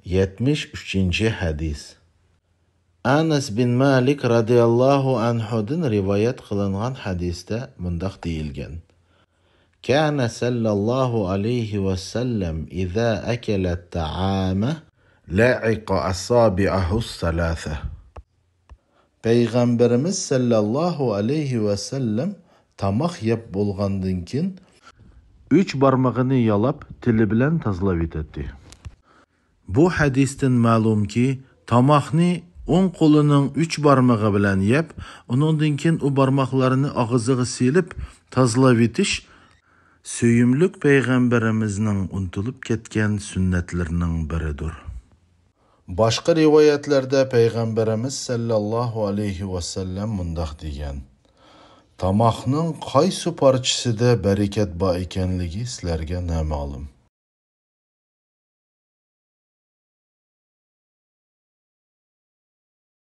73. hadis. Anas bin Malik radıyallahu anhu'dan rivayet kılınan hadiste mundaq deyilgen. Kana sallallahu aleyhi ve sellem iza akelet ta'ame la'iqa asabi'ahus salasa. Peygamberimiz sallallahu aleyhi ve sellem tamaq yep bolgandan kin 3 barmağını yalap tili bilen tazlab etdi. Bu hadisden ma'lum ki tamaqni o'ng qo'lining 3 barmog'i bilan yeb, undan keyin u barmoqlarini og'ziga silib tozalab etish Söyümlük Peygamberimizning unutilib ketgan sunnatlarining biridir. Başqa rivoyatlarda Peygamberimiz sallallohu alayhi va sallam mundaq degan: Tamaqning qaysi parchasida barakat bor ekanligi sizlarga noma'lum.